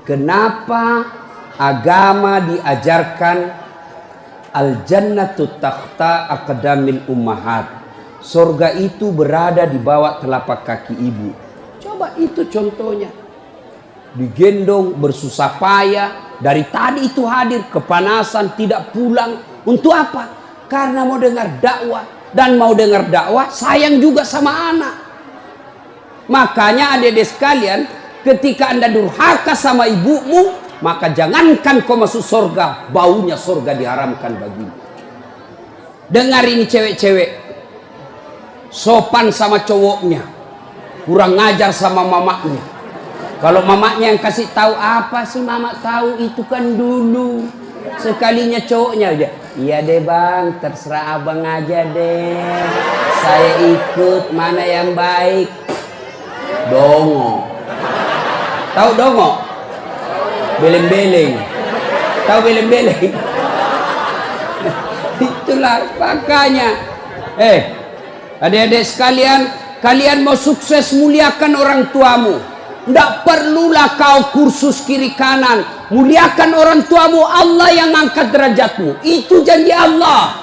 Kenapa agama diajarkan al-jannatu takhta aqdamil ummahat? Surga itu berada di bawah telapak kaki ibu. Coba itu contohnya. Digendong bersusah payah, dari tadi itu hadir, kepanasan, tidak pulang. Untuk apa? Karena mau dengar dakwah. Dan mau dengar dakwah sayang juga sama anak. Makanya adik-adik sekalian, ketika Anda durhaka sama ibumu, maka jangankan kau masuk surga, baunya surga diharamkan bagimu. Dengar ini cewek-cewek, sopan sama cowoknya, kurang ngajar sama mamaknya. Kalau mamaknya yang kasih tahu, apa sih mamak tahu, itu kan dulu. Sekalinya cowoknya aja, iya deh bang, terserah abang aja deh, saya ikut, mana yang baik. Dongo. Tahu dongo? Beleng-beleng. Tahu beleng-beleng? Itulah makanya. Adik-adik sekalian, kalian mau sukses, muliakan orang tuamu. Tidak perlulah kau kursus kiri kanan. Muliakan orang tuamu, Allah yang angkat derajatmu. Itu janji Allah.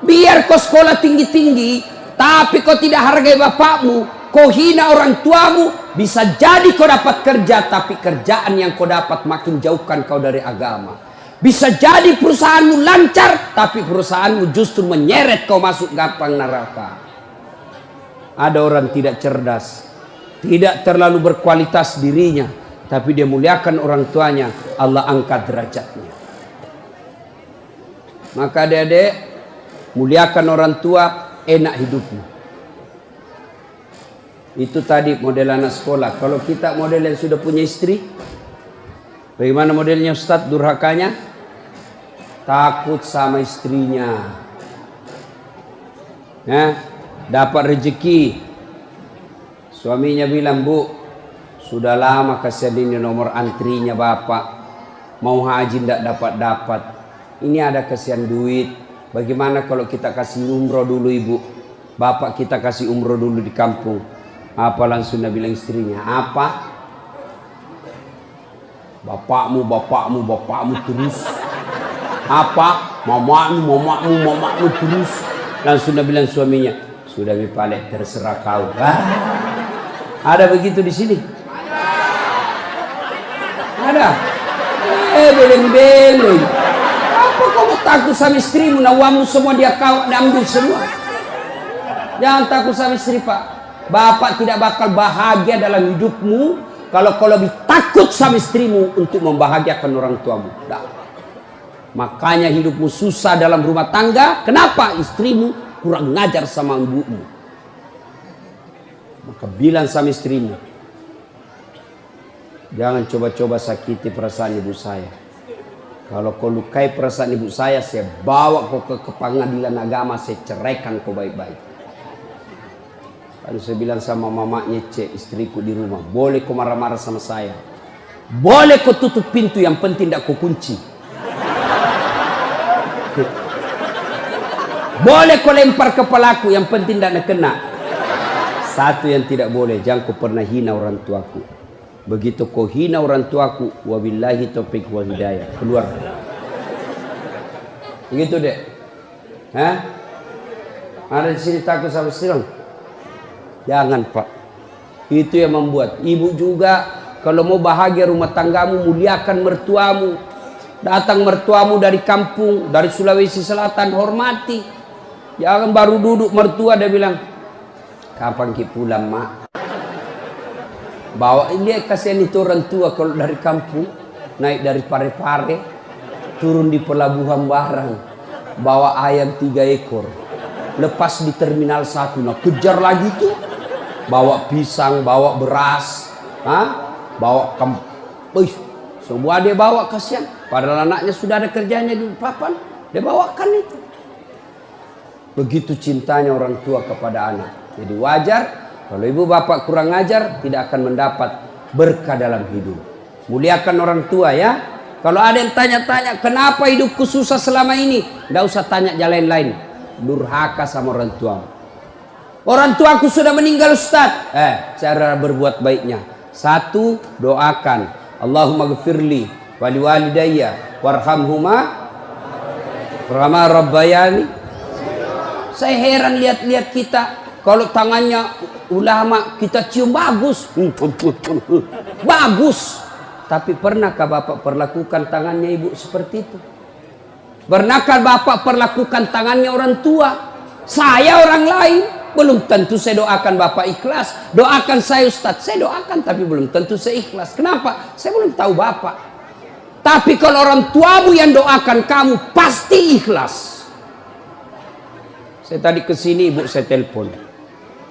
Biar kau sekolah tinggi-tinggi, tapi kau tidak hargai bapakmu, kau hina orang tuamu, bisa jadi kau dapat kerja, tapi kerjaan yang kau dapat makin jauhkan kau dari agama. Bisa jadi perusahaanmu lancar, tapi perusahaanmu justru menyeret kau masuk gampang neraka. Ada orang tidak cerdas, tidak terlalu berkualitas dirinya, tapi dia muliakan orang tuanya, Allah angkat derajatnya. Maka adik-adik, muliakan orang tua, enak hidupmu. Itu tadi model anak sekolah. Kalau kita model yang sudah punya istri, bagaimana modelnya Ustadz durhakanya? Takut sama istrinya. Dapat rezeki, suaminya bilang, bu, sudah lama kasihan ini nomor antrinya bapak, mau haji tidak dapat-dapat, ini ada kasihan duit, bagaimana kalau kita kasih umroh dulu ibu, bapak kita kasih umroh dulu di kampung. Apa langsung dia bilang istrinya, apa? Bapakmu terus. Apa? Mamamu terus. Langsung dia bilang suaminya, sudah Mipalek, terserah kau. Ada begitu di sini? Ada. Beleng-beleng. Apa kamu takut sama istrimu? Nawamu semua dia kau ambil semua. Jangan takut sama istri, Pak. Bapak tidak bakal bahagia dalam hidupmu kalau kau lebih takut sama istrimu untuk membahagiakan orang tuamu. Makanya hidupmu susah dalam rumah tangga. Kenapa? Istrimu kurang ngajar sama ibumu. Maka bilang sama istrimu, jangan coba-coba sakiti perasaan ibu saya. Kalau kau lukai perasaan ibu saya bawa kau ke pengadilan agama, saya ceraikan kau baik-baik. Lalu saya bilang sama mamanya, istriku di rumah, boleh kau marah-marah sama saya, boleh kau tutup pintu, yang penting tidak kau kunci. Boleh kau lempar kepalaku, yang penting tidak kena. Satu yang tidak boleh, jangan kau pernah hina orang tuaku. Begitu kau hina orang tuaku, wabillahi taufiq wal hidayah, keluar. Begitu deh. Ada di sini takut sama istri? Jangan, Pak. Itu yang membuat ibu juga kalau mau bahagia rumah tanggamu, muliakan mertuamu. Datang mertuamu dari kampung, dari Sulawesi Selatan, hormati. Jangan baru duduk mertua dia bilang, kapan ki pulang, mak? Bawa dia, kasihan itu orang tua kalau dari kampung, naik dari Parepare, turun di pelabuhan barang, bawa ayam 3 ekor. Lepas di Terminal 1, nah kejar lagi tuh. Bawa pisang, bawa beras, bawa semua dia bawa, kasihan. Padahal anaknya sudah ada kerjanya di papan, dia bawakan itu. Begitu cintanya orang tua kepada anak. Jadi wajar kalau ibu bapak kurang ajar, tidak akan mendapat berkah dalam hidup. Muliakan orang tua ya. Kalau ada yang tanya-tanya, kenapa hidupku susah selama ini? Tidak usah tanya jalan lain. Durhaka sama orang tuamu. Orang tuaku sudah meninggal, Ustaz. Cara berbuat baiknya. 1, doakan. Allahumma ghfirli wali walidayya warhamhuma kama rabbayani. Saya heran lihat-lihat kita, kalau tangannya ulama kita cium bagus, bagus. Tapi pernahkah Bapak perlakukan tangannya ibu seperti itu? Pernahkah Bapak perlakukan tangannya orang tua? Saya orang lain, belum tentu saya doakan Bapak ikhlas. Doakan saya Ustadz, saya doakan tapi belum tentu saya ikhlas. Kenapa? Saya belum tahu Bapak. Tapi kalau orang tuamu yang doakan kamu, pasti ikhlas. Saya tadi kesini ibu saya telepon.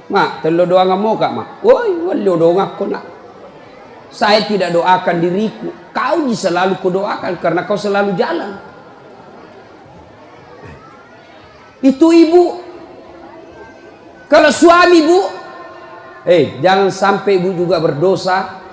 Mak, telo doa nggak mau kak mak? Woi, walo doa ngaku nak. Saya tidak doakan diriku. Kau selalu kudoakan karena kau selalu jalan. Itu ibu. Kalau suami bu, jangan sampai ibu juga berdosa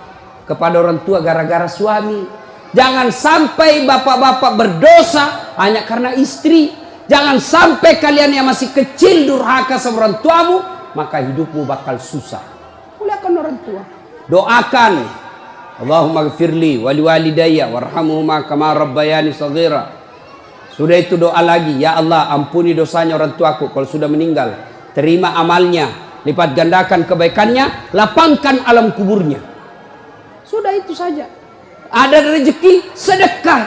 kepada orang tua gara-gara suami. Jangan sampai bapak-bapak berdosa hanya karena istri. Jangan sampai kalian yang masih kecil durhaka sama orang tuamu, maka hidupmu bakal susah. Muliakan orang tua. Doakan. Allahumma ghfirli wali walidayya warhamhuma kama rabbayani shaghira. Sudah itu doa lagi, ya Allah ampuni dosanya orang tuaku kalau sudah meninggal. Terima amalnya, lipat gandakan kebaikannya, lapangkan alam kuburnya. Sudah itu saja. Ada rezeki, sedekah.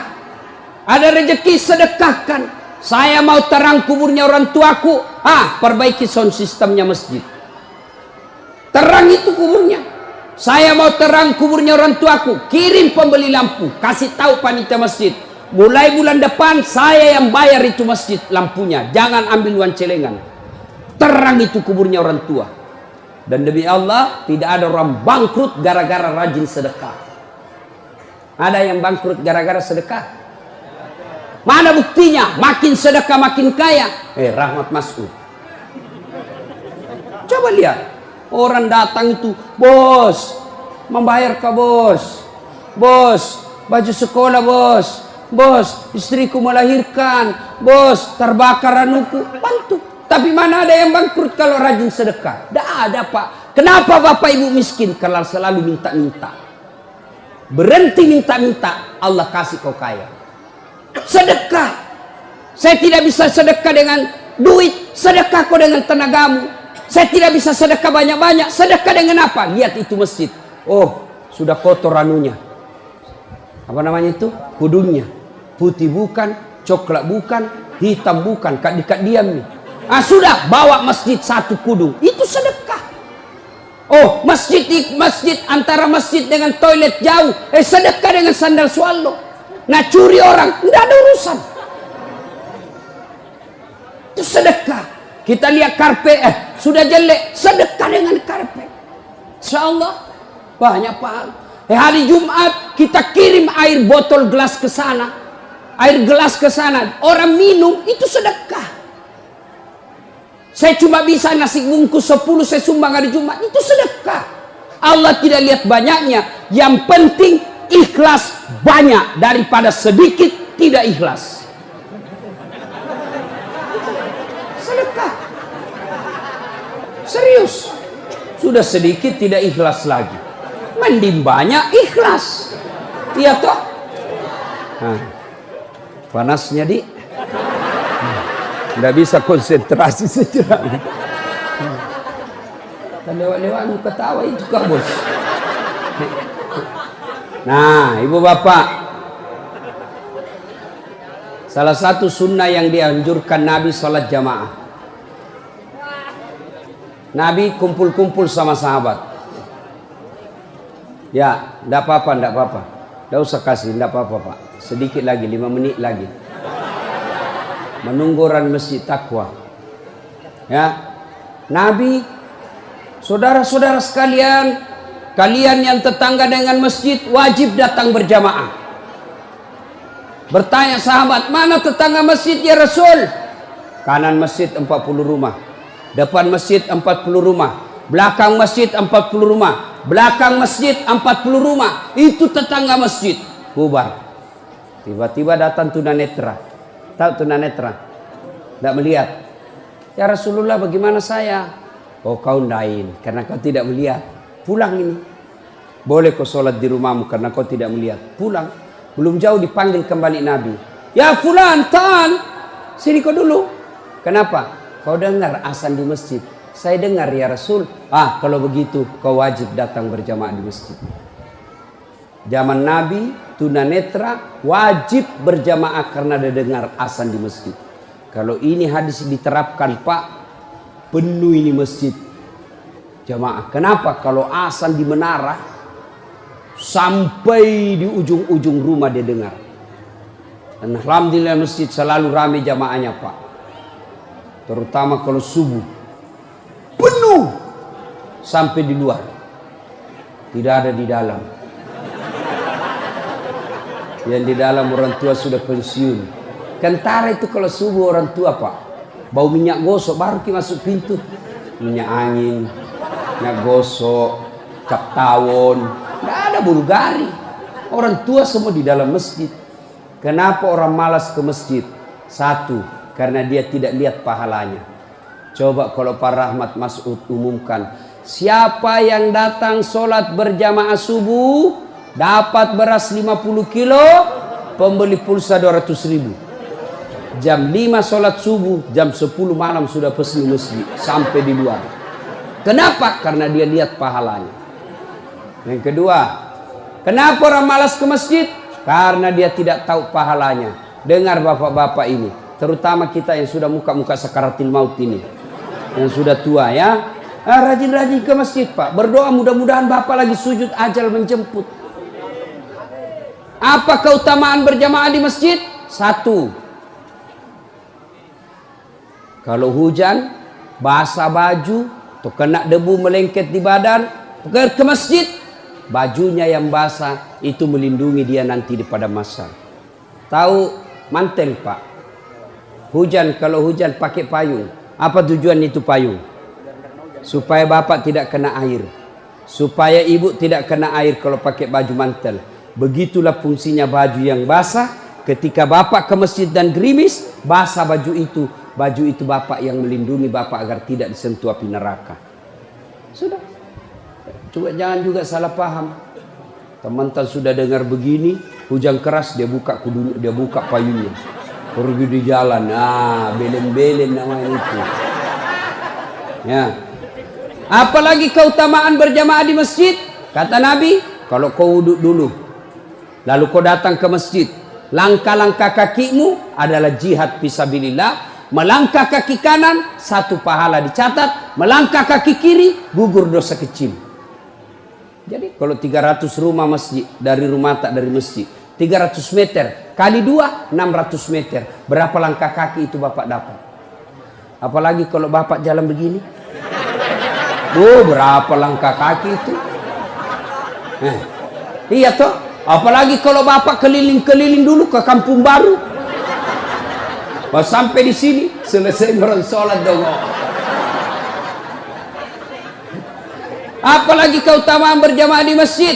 Ada rezeki, sedekahkan. Saya mau terang kuburnya orang tuaku. Perbaiki sound sistemnya masjid. Terang itu kuburnya. Saya mau terang kuburnya orang tuaku. Kirim pembeli lampu. Kasih tahu panitia masjid. Mulai bulan depan saya yang bayar itu masjid lampunya. Jangan ambil uang celengan. Terang itu kuburnya orang tua. Dan demi Allah tidak ada orang bangkrut gara-gara rajin sedekah. Ada yang bangkrut gara-gara sedekah? Mana buktinya? Makin sedekah makin kaya. Rahmat Mas'ud. Coba lihat. Orang datang itu, bos, membayar ke bos. Bos, baju sekolah bos. Bos, istriku melahirkan. Bos, terbakar anuku. Bantu. Tapi mana ada yang bangkrut kalau rajin sedekah? Tidak ada Pak. Kenapa Bapak Ibu miskin? Kalau selalu minta-minta. Berhenti minta-minta, Allah kasih kau kaya. Sedekah. Saya tidak bisa sedekah dengan duit. Sedekah kau dengan tenagamu. Saya tidak bisa sedekah banyak-banyak. Sedekah dengan apa? Lihat itu masjid. Oh, sudah kotor anunya. Apa namanya itu? Kudungnya. Putih bukan, coklat bukan, hitam bukan. Dekat diam nih. Sudah bawa masjid satu kudung. Itu sedekah. Oh, masjid antara masjid dengan toilet jauh. Sedekah dengan sandal swallow. Nah curi orang, tidak ada urusan. Itu sedekah. Kita lihat karpet, sudah jelek, sedekah dengan karpet. Insyaallah banyak pahala. Hari Jumat kita kirim air botol gelas ke sana, air gelas ke sana. Orang minum itu sedekah. Saya cuma bisa nasi bungkus 10 saya sumbang hari Jumat, itu sedekah. Allah tidak lihat banyaknya, yang penting ikhlas banyak daripada sedikit tidak ikhlas. Sedekah. Serius. Sudah sedikit tidak ikhlas lagi. Mending banyak ikhlas. Iya toh? Panasnya di. Tidak bisa konsentrasi sejenak. Lewat-lewat ketawa itu kak bos. Nah, ibu bapak, salah satu sunnah yang dianjurkan Nabi sholat jamaah. Nabi kumpul-kumpul sama sahabat. Ya, tidak apa-apa, tidak apa-apa. Tidak usah kasih, tidak apa-apa Pak. Sedikit lagi, 5 menit lagi. Menunggu orang masjid takwa. Ya, Nabi, saudara-saudara sekalian, kalian yang tetangga dengan masjid wajib datang berjamaah. Bertanya sahabat, mana tetangga masjid ya Rasul? Kanan masjid 40 rumah, depan masjid 40 rumah, belakang masjid 40 rumah, belakang masjid 40 rumah. Itu tetangga masjid. Bubar. Tiba-tiba datang tunanetra. Tahu tunanetra? Tidak melihat. Ya Rasulullah, bagaimana saya? Oh, kau lain karena kau tidak melihat. Pulang ini. Boleh kau sholat di rumahmu karena kau tidak melihat. Pulang. Belum jauh dipanggil kembali Nabi. Ya fulan, ta'al. Sini kau dulu. Kenapa? Kau dengar azan di masjid. Saya dengar ya Rasul. Kalau begitu kau wajib datang berjamaah di masjid. Zaman Nabi, tunanetra wajib berjamaah karena dia dengar azan di masjid. Kalau ini hadis diterapkan Pak, penuh ini masjid jamaah. Kenapa? Kalau azan di menara sampai di ujung-ujung rumah dia dengar. Dan alhamdulillah masjid selalu ramai jamaahnya Pak. Terutama kalau subuh penuh sampai di luar. Tidak ada di dalam. Yang di dalam orang tua sudah pensiun. Kentara itu kalau subuh orang tua Pak, bau minyak gosok baru kita masuk pintu. Minyak angin, minyak gosok, cap tawon, tidak ada Bulgari. Orang tua semua di dalam masjid. Kenapa orang malas ke masjid? Satu, karena dia tidak lihat pahalanya. Coba kalau Pak Rahmat Mas'ud umumkan, siapa yang datang sholat berjamaah subuh dapat beras 50 kilo, pembeli pulsa 200.000. Jam 5 sholat subuh, jam 10 malam sudah pesan masjid sampai di luar. Kenapa? Karena dia lihat pahalanya. Yang kedua, kenapa orang malas ke masjid? Karena dia tidak tahu pahalanya. Dengar bapak-bapak ini, terutama kita yang sudah muka-muka sakaratil maut ini, yang sudah tua ya, rajin-rajin ke masjid Pak. Berdoa mudah-mudahan bapak lagi sujud ajal menjemput. Apa keutamaan berjamaah di masjid? Satu, kalau hujan, basah baju, atau kena debu melengket di badan, ke masjid, bajunya yang basah itu melindungi dia nanti di pada masa. Tahu mantel Pak? Hujan, kalau hujan pakai payung. Apa tujuan itu payung? Supaya bapak tidak kena air. Supaya ibu tidak kena air kalau pakai baju mantel. Begitulah fungsinya baju yang basah. Ketika bapak ke masjid dan gerimis, basah baju itu. Baju itu bapak yang melindungi bapak agar tidak disentuh api neraka. Sudah. Coba jangan juga salah paham. Teman-teman sudah dengar begini, hujan keras dia buka payungnya. Pergi di jalan, belen-belen namanya itu. Ya. Apalagi keutamaan berjamaah di masjid? Kata Nabi, kalau kau wudhu dulu, lalu kau datang ke masjid, langkah-langkah kakimu adalah jihad fisabilillah. Melangkah kaki kanan, 1 pahala dicatat. Melangkah kaki kiri, gugur dosa kecil. Jadi kalau 300 rumah masjid, dari rumah tak dari masjid, 300 meter kali 2, 600 meter. Berapa langkah kaki itu bapak dapat? Apalagi kalau bapak jalan begini. Berapa langkah kaki itu? Iya toh. Apalagi kalau bapak keliling-keliling dulu ke kampung baru. Pas sampai di sini selesai orang sholat dong. Apalagi keutamaan berjamaah di masjid.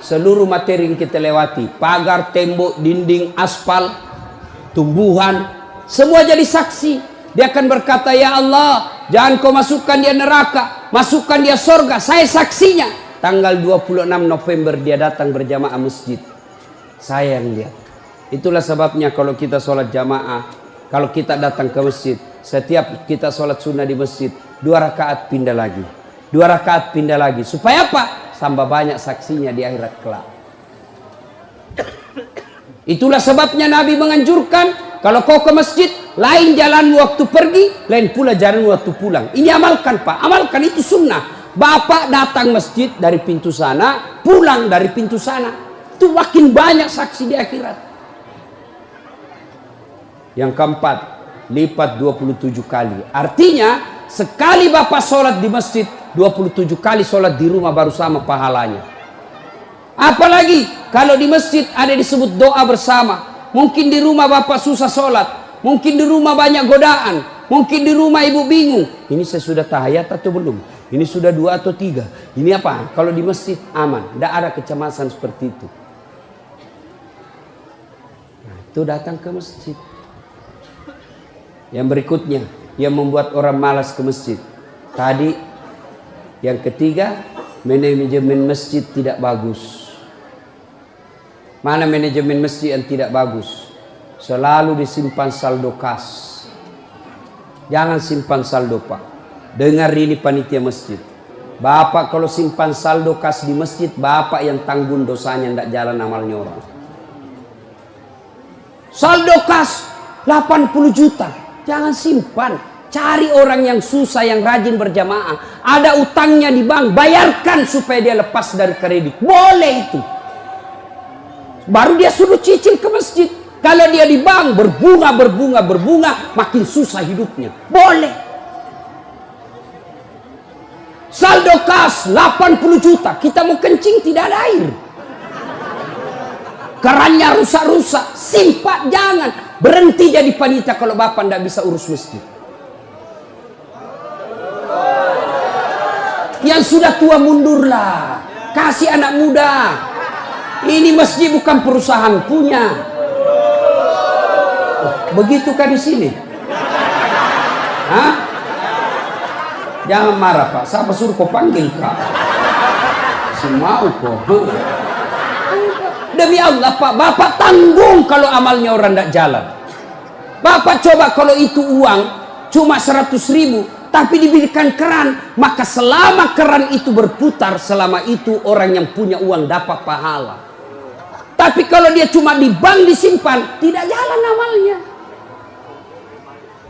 Seluruh materi yang kita lewati, pagar, tembok, dinding, aspal, tumbuhan, semua jadi saksi. Dia akan berkata, ya Allah, jangan kau masukkan dia neraka, masukkan dia surga. Saya saksinya. Tanggal 26 November dia datang berjamaah masjid. Saya yang lihat. Itulah sebabnya kalau kita sholat jamaah, kalau kita datang ke masjid, setiap kita sholat sunnah di masjid, 2 rakaat pindah lagi. 2 rakaat pindah lagi. Supaya apa? Tambah banyak saksinya di akhirat kelak. Itulah sebabnya Nabi menganjurkan, kalau kau ke masjid, lain jalan waktu pergi, lain pula jalan waktu pulang. Ini amalkan Pak, amalkan, itu sunnah. Bapak datang masjid dari pintu sana, pulang dari pintu sana. Itu makin banyak saksi di akhirat. Yang keempat, lipat 27 kali. Artinya, sekali bapak sholat di masjid, 27 kali sholat di rumah baru sama pahalanya. Apalagi kalau di masjid ada disebut doa bersama. Mungkin di rumah bapak susah sholat, mungkin di rumah banyak godaan, mungkin di rumah ibu bingung, ini saya sudah tahiyat atau belum, ini sudah 2 atau 3, ini apa? Kalau di masjid aman, tidak ada kecemasan seperti itu. Nah, itu datang ke masjid. Yang berikutnya yang membuat orang malas ke masjid. Tadi yang ketiga, Manajemen masjid tidak bagus. Mana manajemen masjid yang tidak bagus? Selalu disimpan saldo kas. Jangan simpan saldo, Pak. Dengar ini panitia masjid. Bapak kalau simpan saldo kas di masjid, Bapak yang tanggung dosanya, tidak jalan amalnya orang. Saldo kas 80 juta. Jangan simpan. Cari orang yang susah, yang rajin berjamaah. Ada utangnya di bank, bayarkan supaya dia lepas dari kredit. Boleh itu. Baru dia suruh cicil ke masjid. Kalau dia di bank berbunga, makin susah hidupnya. Boleh. Saldo kas 80 juta. Kita mau kencing tidak ada air. Kerannya rusak-rusak. Simpan, jangan. Berhenti jadi panitia kalau Bapak tidak bisa urus masjid. Yang sudah tua mundurlah. Kasih anak muda. Ini masjid bukan perusahaan punya. Begitukah di sini? Hah? Jangan marah, Pak. Siapa suruh kau panggil, Kak? Si mau kok. Demi Allah, Pak. Bapak tanggung kalau amalnya orang tidak jalan. Bapak coba kalau itu uang cuma 100.000, tapi diberikan keran, maka selama keran itu berputar, selama itu orang yang punya uang dapat pahala. Tapi kalau dia cuma di bank disimpan, tidak jalan amalnya.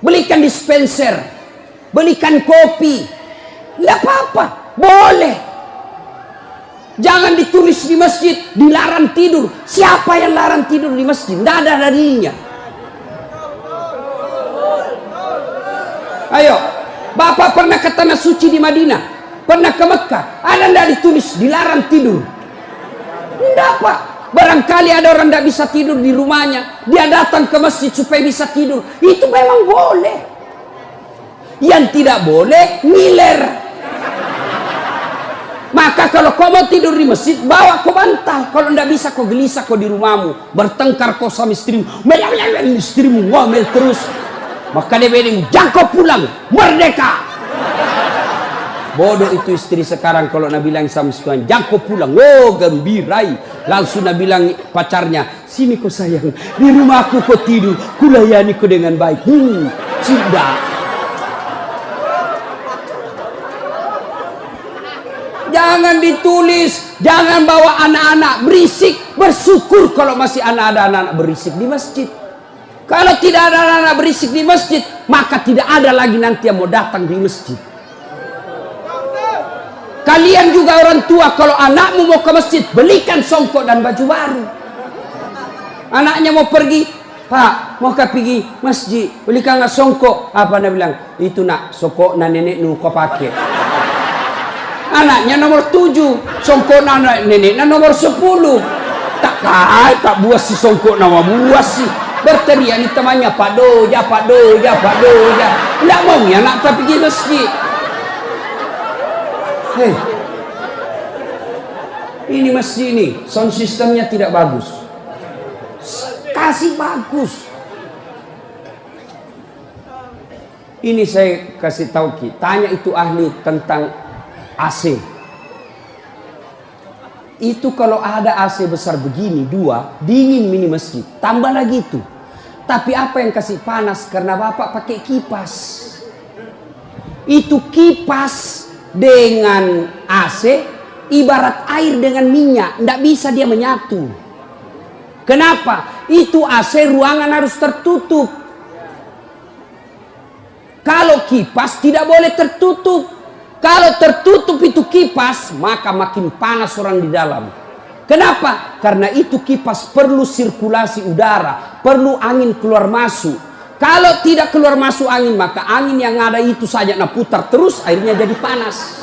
Belikan dispenser, belikan kopi, tidak apa-apa, boleh. Jangan ditulis di masjid, dilarang tidur. Siapa yang larang tidur di masjid? Tidak ada dalilnya. Ayo, Bapak pernah ke tanah suci di Madinah, pernah ke Mekah, ada tidak ditulis dilarang tidur? Tidak, Pak. Barangkali ada orang tidak bisa tidur di rumahnya, dia datang ke masjid supaya bisa tidur. Itu memang boleh. Yang tidak boleh, ngiler. Maka kalau kau mau tidur di masjid, bawa kau bantal. Kalau tidak bisa, kau gelisah kau di rumahmu. Bertengkar kau sama istrimu. Istrimu ngomel terus. Maka dia bilang, jangan kau pulang, merdeka. Bodoh itu istri sekarang kalau nak bilang sama suami, jangan kau pulang. Oh, gembirai. Langsung nak bilang pacarnya, sini kau sayang, di rumah aku kau tidur, kulayani kau dengan baik. Tidak. Jangan ditulis, jangan bawa anak-anak berisik. Bersyukur kalau masih ada anak-anak berisik di masjid. Kalau tidak ada anak-anak berisik di masjid, maka tidak ada lagi nanti yang mau datang di masjid. Kalian juga orang tua, kalau anakmu mau ke masjid, belikan songkok dan baju baru. Anaknya mau pergi, Pak, mau pergi masjid, belikan nggak songkok? Apa dia bilang? Itu nak, songkok na nenek nu kau pakai. Anaknya nomor 7, songkok na nenek na nomor 10. Tak buas si songkok nama buas sih. Berteriak ni temannya, Pak Doja. Tidak mau ya nak pergi masjid. Hei, ini masjid ini sound systemnya tidak bagus. Kasih bagus. Ini saya kasih tahu Ki, tanya itu ahli tentang AC. Itu kalau ada AC besar begini 2, dingin mini masjid, tambah lagi itu. Tapi apa yang kasih panas? Karena Bapak pakai kipas. Itu kipas dengan AC ibarat air dengan minyak, tidak bisa dia menyatu. Kenapa? Itu AC ruangan harus tertutup. Kalau kipas tidak boleh tertutup. Kalau tertutup itu kipas, maka makin panas orang di dalam. Kenapa? Karena itu kipas perlu sirkulasi udara, perlu angin keluar masuk. Kalau tidak keluar masuk angin, maka angin yang ada itu saja nak putar terus, airnya jadi panas.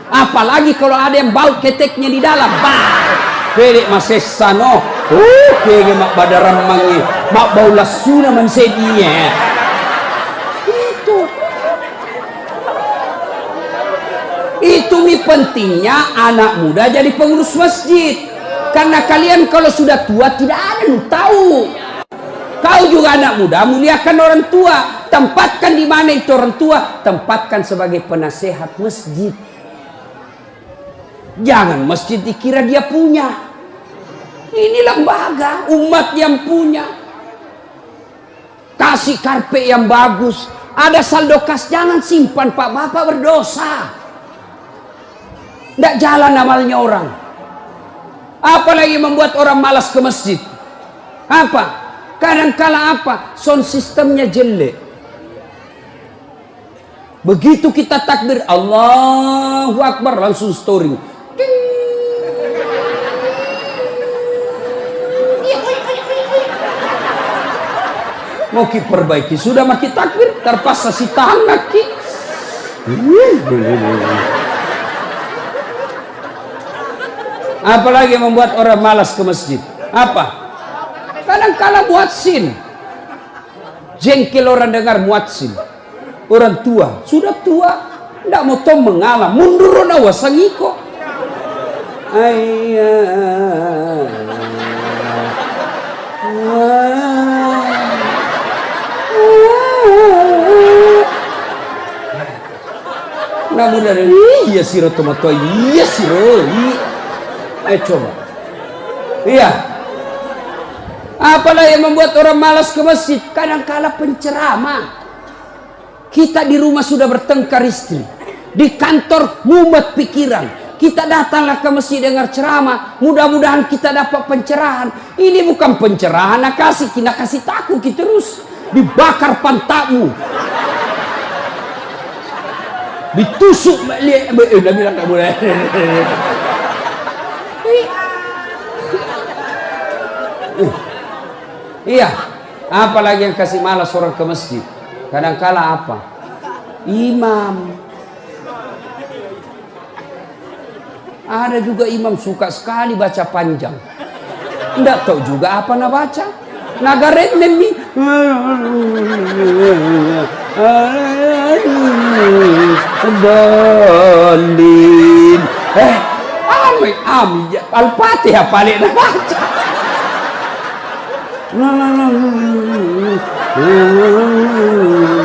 Apalagi kalau ada yang bau keteknya di dalam. Dedek masih sano. Kege mak badaram mangi, mak bau lasuna mansedinya. Itu mi pentingnya anak muda jadi pengurus masjid. Karena kalian kalau sudah tua tidak ada lu tahu. Kau juga anak muda, muliakan orang tua. Tempatkan di mana itu orang tua, tempatkan sebagai penasehat masjid. Jangan masjid dikira dia punya. Ini lembaga, umat yang punya. Kasih karpet yang bagus. Ada saldo kas, jangan simpan Pak, Bapak berdosa. Tidak jalan amalnya orang. Apalagi membuat orang malas ke masjid. Apa? Kadang-kala apa? Sound sistemnya jelek. Begitu kita takbir Allahu Akbar, langsung story. Mau ki perbaiki, sudah maki takbir, terpaksa si tangan ki. Apalagi membuat orang malas ke masjid. Apa? Kadang-kala muadzin. Jengkel orang dengar muadzin. Orang tua, sudah tua, tidak mau tom mengalah, mundur na wasangiko. Namun dari iya siro tomato, iya siro. Coba. Iya. Apalah yang membuat orang malas ke masjid? Kadang-kala penceramah. Kita di rumah sudah bertengkar istri, di kantor mumet pikiran. Kita datanglah ke masjid dengar ceramah, mudah-mudahan kita dapat pencerahan. Ini bukan pencerahan, nak kasih takut kita terus dibakar pantatmu, ditusuk. Udah bilang tak boleh. Iya, apalagi yang kasih malas orang ke masjid. Kadang-kala apa? Imam. Ada juga imam suka sekali baca panjang. Tidak tahu juga apa nak baca. Nagaret nemi. Dalin. Amin. Al-Fatihah paling nak baca.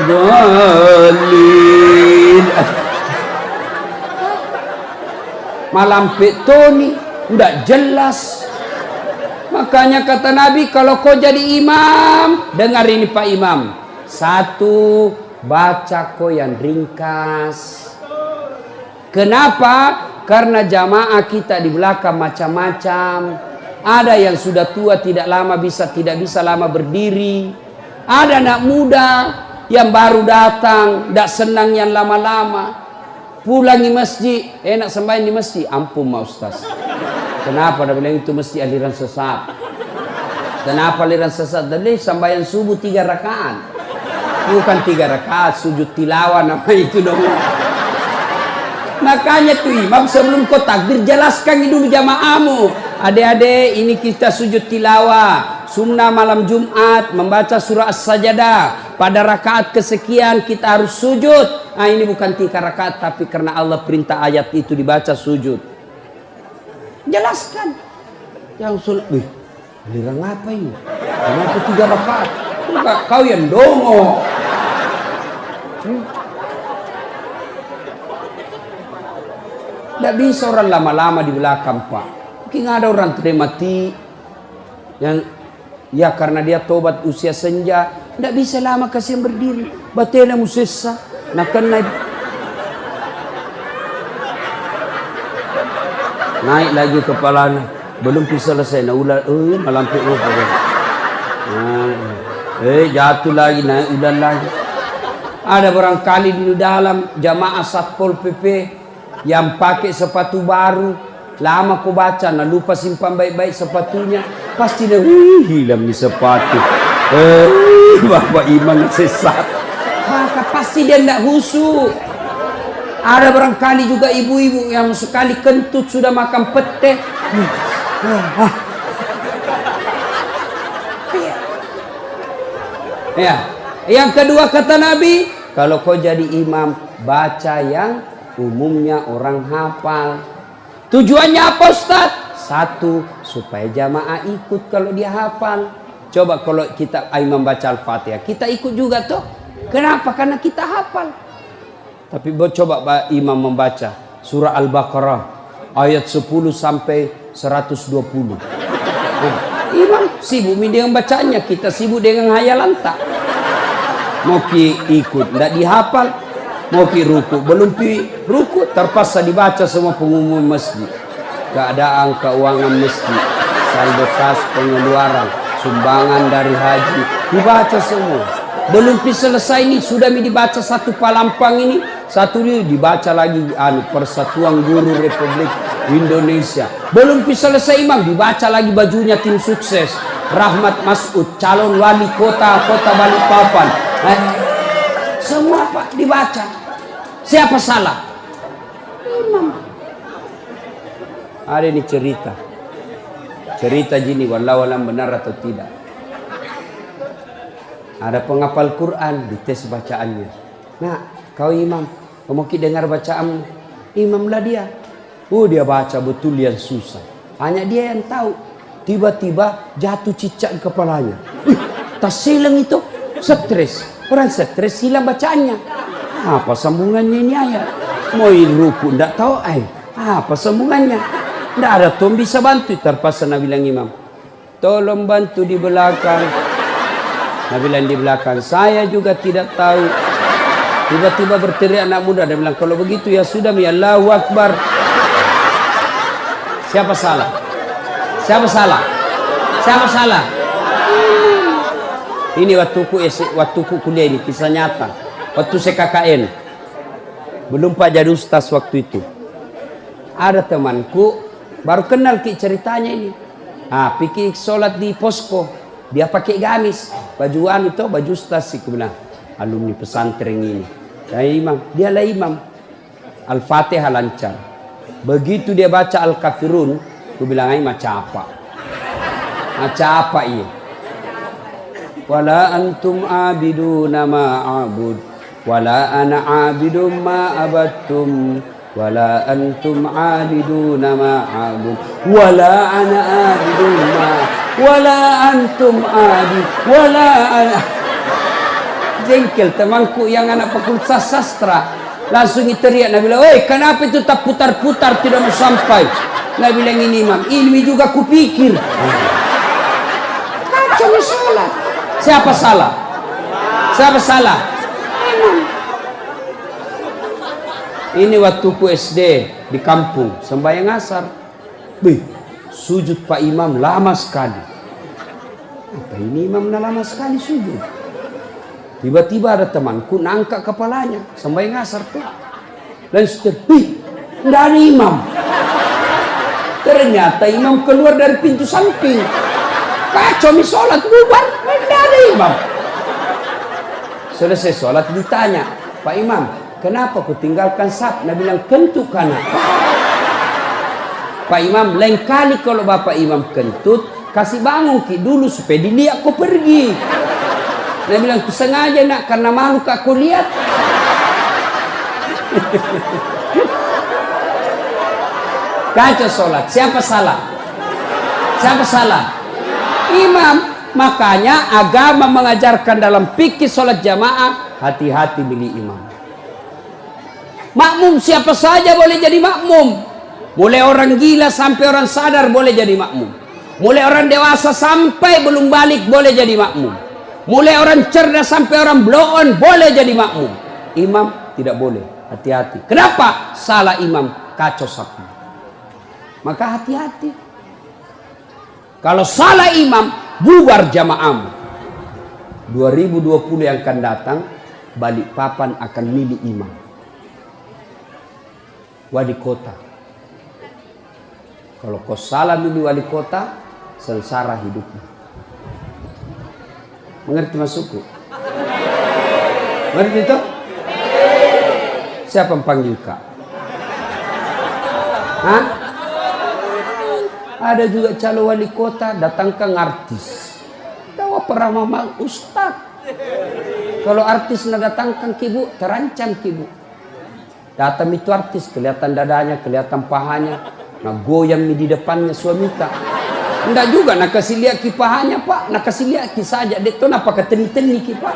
Dalin. Malam petoni tidak jelas. Makanya kata Nabi, kalau kau jadi imam, dengar ini Pak Imam. Satu, baca kau yang ringkas. Kenapa? Karena jamaah kita di belakang macam-macam. Ada yang sudah tua tidak bisa lama berdiri. Ada anak muda yang baru datang, tidak senang yang lama-lama. Pulang di masjid, enak sembahyang di masjid. Ampun Ma Ustaz. Kenapa? Dia bilang itu mesti aliran sesat. Kenapa aliran sesat? Dari sembahyang subuh 3 rakaat. Bukan 3 rakaat, sujud tilawah nama itu dong. Makanya tuh imam sebelum kau takbir jelaskan dulu jamaahmu. Adik-adik, ini kita sujud tilawah. Sunnah malam Jumat membaca surah As-Sajdah. Pada rakaat kesekian kita harus sujud. Nah, ini bukan 3 rakaat, tapi karena Allah perintah ayat itu dibaca sujud. Jelaskan. Yang sulit, aliran apa ini? Kenapa 3 rakaat? Enggak, kau yang dongo. Tidak bisa orang lama-lama di belakang Pak. Mungkin ada orang mati yang ya karena dia tobat usia senja, tidak bisa lama kasih berdiri. Batena musessa, nak kena naik lagi kepalanya, belum bisa selesai. Nah ular, malam tu jatuh lagi, naik ular lagi. Ada barangkali di dalam jamaah Satpol PP yang pakai sepatu baru, lama kau baca, nah lupa simpan baik-baik sepatunya, pasti dia hilang di sepatu. Bapak imam sesat, maka pasti dia tidak khusyuk. Ada barangkali juga ibu-ibu yang sekali kentut sudah makan pete. Ya, yang kedua kata Nabi, kalau kau jadi imam, baca yang umumnya orang hafal. Tujuannya apa Ustaz? Satu, supaya jamaah ikut kalau dia hafal. Coba kalau kita imam baca Al-Fatihah, kita ikut juga toh. Kenapa? Karena kita hafal. Tapi coba imam membaca surah Al-Baqarah, ayat 10 sampai 120. Nah, imam sibuk dengan bacanya, kita sibuk dengan hayalan tak. Mau ki ikut, tidak dihafal. Mau ki ruku, belum ki ruku, terpaksa dibaca semua pengumuman masjid. Keadaan keuangan masjid, saldo kas pengeluaran, sumbangan dari haji, dibaca semua. Belum selesai ini sudah dibaca satu palampang ini, satu ini dibaca lagi Persatuan Guru Republik Indonesia. Belum selesai imam dibaca lagi bajunya tim sukses Rahmat Masud, calon wali kota Balikpapan. Semua Pak dibaca. Siapa salah? Imam. Ada ini cerita gini, wallahu alam benar atau tidak. Ada penghafal Quran, dites bacaannya. Nah, kau imam, kamu dengar bacaan imam lah dia. Oh, dia baca betul yang susah. Hanya dia yang tahu. Tiba-tiba jatuh cicak di kepalanya. Tas silang itu, stres. Orang stres hilang bacaannya. Apa sambungannya ini ayat? Mau ruku, tidak tahu apa sambungannya? Tidak ada tuh bisa bantu. Terpaksa Nabi bilang imam, tolong bantu di belakang. Nabi bilang di belakang, saya juga tidak tahu. Tiba-tiba berteriak anak muda. Dia bilang, kalau begitu ya sudah, ya Allahu Akbar. Siapa salah? Siapa salah? Siapa salah? Ini waktuku kuliah ini, kisah nyata. Waktu saya KKN. Belum Pak jadi ustaz waktu itu. Ada temanku, baru kenal ceritanya ini. Pikir sholat di posko. Dia pakai gamis, baju baju ustaz sih, bilang alumni pesantren ini. Imam, dia lah imam. Al-Fatihah lancar. Begitu dia baca Al-Kafirun, aku bilang macam apa? Macam apa ini? Wala antum abiduna ma a'bud, wala ana abidum ma abattum, wala antum abiduna ma a'bud, wala ana abidum ma, wala antum abid, wala ana. Jengkel temanku yang anak fakultas sastra, langsung teriak. Nabi bilang, kenapa itu tak putar-putar tidak mau sampai? Nabi bilang, ini imam, ilmi juga kupikir. Kacau sholat. Siapa salah? Siapa salah? Imam. Ini waktuku SD di kampung, sembahyang asar. Sujud Pak Imam lama sekali. Apa ini imam lama sekali sujud? Tiba-tiba ada temanku nangkak kepalanya, sembahyang asar tuh. Dan tidak ada imam. Ternyata imam keluar dari pintu samping. Kacau sholat bubar, tidak ada imam. Selesai sholat ditanya, Pak Imam, kenapa ku tinggalkan saf? Nabi bilang, kentut kanan. Pak Imam, lain kali kalau Bapak Imam kentut, kasih bangun ki dulu supaya dilihat kau pergi. Nabi bilang, ku sengaja nak, karena malu kak aku lihat. Kacau sholat. Siapa salah? Siapa salah? Imam. Makanya agama mengajarkan dalam fikih sholat jamaah, hati-hati milih imam. Makmum siapa saja boleh jadi makmum. Mulai orang gila sampai orang sadar boleh jadi makmum. Mulai orang dewasa sampai belum balik boleh jadi makmum. Mulai orang cerdas sampai orang blow on boleh jadi makmum. Imam tidak boleh. Hati-hati. Kenapa? Salah imam, kacau sapi. Maka hati-hati. Kalau salah imam, bubar jamaah. 2020 yang akan datang, Balikpapan akan milih imam. Wali kota. Kalau kau salah milih wali kota, sengsara hidupnya. Mengerti maksudku? Mengerti itu? Siapa yang panggil kak? Hah? Ada juga calon wali kota datangkan artis. Tahu pernah mama ustaz. Kalau artis nak datangkan kibu, terancam kibu. Datang itu artis, kelihatan dadanya, kelihatan pahanya, nak goyang di depannya suami tak. Enggak juga nak kasih lihat kipahanya pak, nak kasih lihat ki saja. Dia tu nak pakai teni-teni kipak.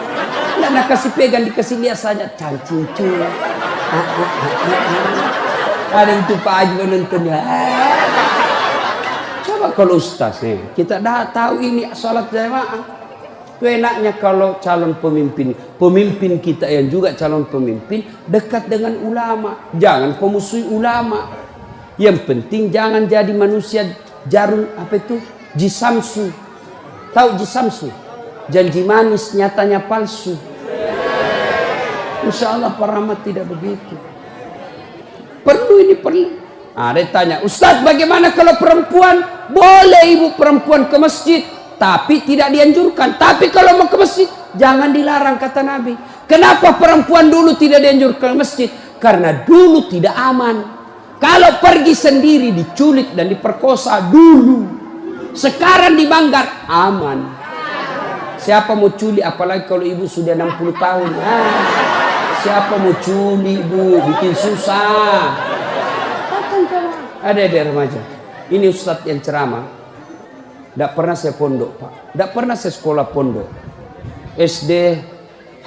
Enggak nak kasih pegang, dikasih lihat saja. Cancing. Ada itu Pak Haji menontonnya. Coba kalau ustaz nih, kita dah tahu ini salat jamaah. Itu enaknya kalau calon pemimpin kita yang juga calon pemimpin dekat dengan ulama. Jangan pemusuhi ulama. Yang penting jangan jadi manusia jarum apa itu? Jisamsu. Tahu jisamsu? Janji manis nyatanya palsu. Insya Allah Pak Rahmat tidak begitu. Perlu ini perlu. Dia tanya, Ustaz bagaimana kalau perempuan? Boleh ibu perempuan ke masjid, tapi tidak dianjurkan. Tapi kalau mau ke masjid, jangan dilarang kata Nabi. Kenapa perempuan dulu tidak dianjurkan ke masjid? Karena dulu tidak aman. Kalau pergi sendiri diculik dan diperkosa dulu. Sekarang di Manggar aman. Siapa mau culik apalagi kalau ibu sudah 60 tahun. Siapa mau culik bu, bikin susah. Ada remaja. Ini ustadz yang ceramah. Tidak pernah saya pondok pak. Tidak pernah saya sekolah pondok. SD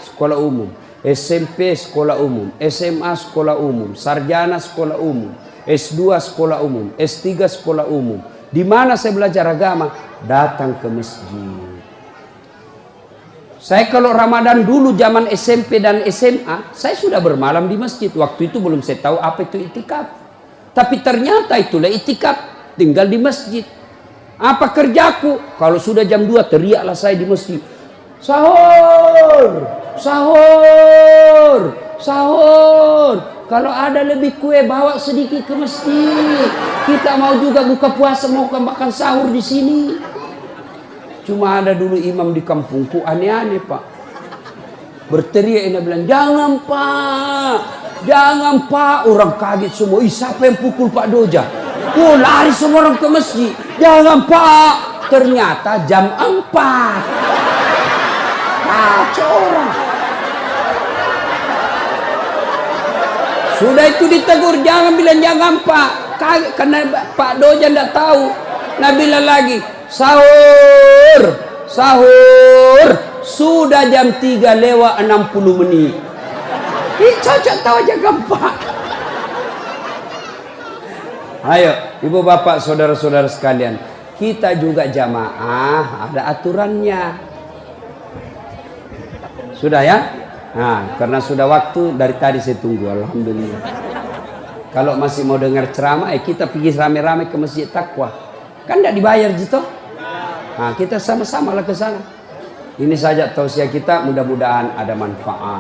sekolah umum, SMP sekolah umum, SMA sekolah umum, sarjana sekolah umum, S2 sekolah umum, S3 sekolah umum. Di mana saya belajar agama? Datang ke masjid. Saya kalau Ramadan dulu zaman SMP dan SMA, saya sudah bermalam di masjid. Waktu itu belum saya tahu apa itu itikaf. Tapi ternyata itulah itikaf, tinggal di masjid. Apa kerjaku? Kalau sudah jam 2 teriaklah saya di masjid. Sahur, sahur, sahur. Kalau ada lebih kue bawa sedikit ke masjid. Kita mau juga buka puasa, mau makan sahur di sini. Cuma ada dulu imam di kampungku aneh-aneh pak. Berteriak ini bilang, jangan pak, jangan pak. Orang kaget semua, siapa yang pukul Pak Doja? Oh lari semua orang ke masjid. Jangan pak. Ternyata jam 4. Kacau orang. Sudah itu ditegur, jangan bilang jangan pak. Kaget karena Pak Doja tidak tahu. Nah bilang lagi, sahur, sahur. Sudah jam 3 lewat 60 menit. Ih, cocok tahu aja gampang. Ayo, ibu bapak, saudara-saudara sekalian. Kita juga jamaah, ada aturannya. Sudah ya? Nah, karena sudah waktu, dari tadi saya tunggu, alhamdulillah. Kalau masih mau dengar ceramah, kita pergi rame-rame ke Masjid Taqwa. Kan tidak dibayar gitu. Nah, kita sama-sama lah ke sana. Ini saja tausiah kita, mudah-mudahan ada manfaat.